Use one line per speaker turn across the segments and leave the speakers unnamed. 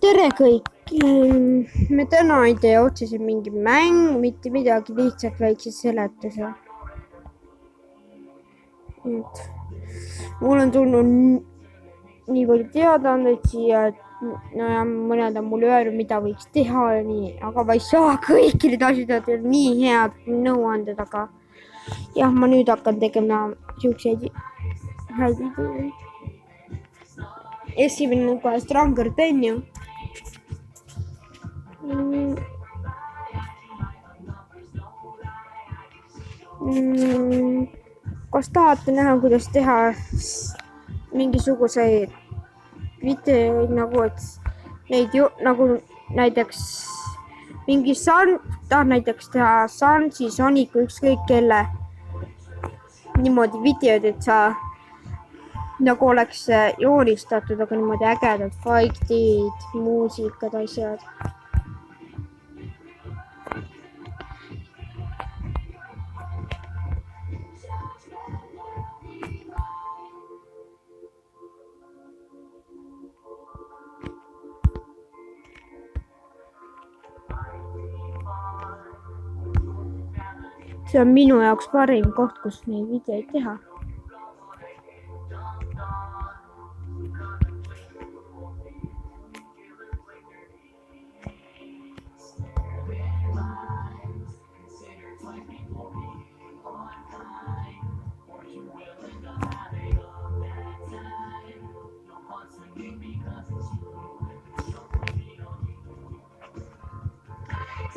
tere kõik! Me täna ei tee otseselt mingi mäng, mitte midagi, lihtsalt väikse seletuse. Mul on tulnud nii palju teadaandeid siia, et mõned on mulle öelnud, mida võiks teha ja nii, aga ma ei saa kõiki neid asju teha, teil on nii head nõuanded, aga jah, ma nüüd hakkan tegema siukseid häid ideid. Esimene on kohe Stranger Ten ju. Kas tahate näha, kuidas teha mingisuguseid videoid nagu, et neid ju nagu näiteks mingi tahad näiteks teha Sansi, Sooniku, ükskõik kelle niimoodi videod, et sa nagu oleks joonistatud, aga niimoodi ägedad fight'id, muusikad, asjad. See on minu jaoks parim koht, kus neid videoid teha.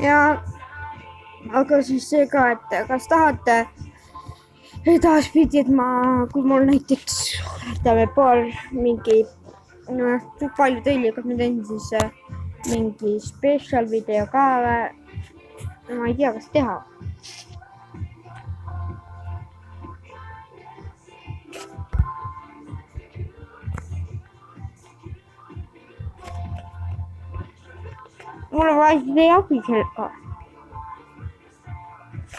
Ja aga siis see ka, et kas tahate edaspidi, et kui mul näiteks palju telliga ma teen, siis mingi special video ka, ma ei tea, kas teha. Mul on vaja teie abi sellega.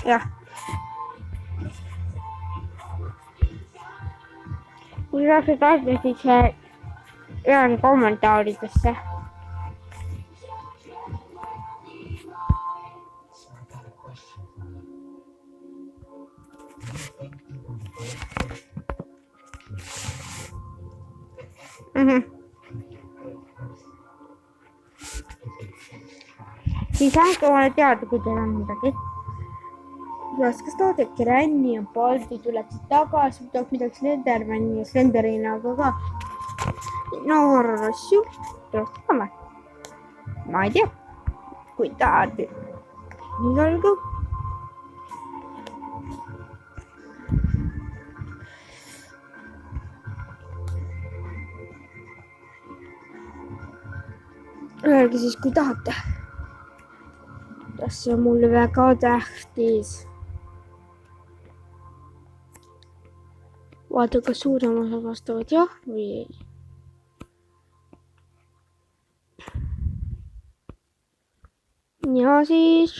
Jah. Kui saaksid tahtma, siis jään kommentaaridesse. Siis andke mulle teada, kui teil on midagi. Kas toodetki Ränni ja Baldi tuleksid tagasi, tuleb midagi Slendermani ja Slenderinaga ka. No horror-asju tuleb tagama. Ma ei tea, kui tahate. Nii olgu. Öelge siis, kui tahate. See on mulle väga tähtis. Vaata, kas suurem osa vastavad jah või ei. Ja siis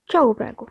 tšau praegu.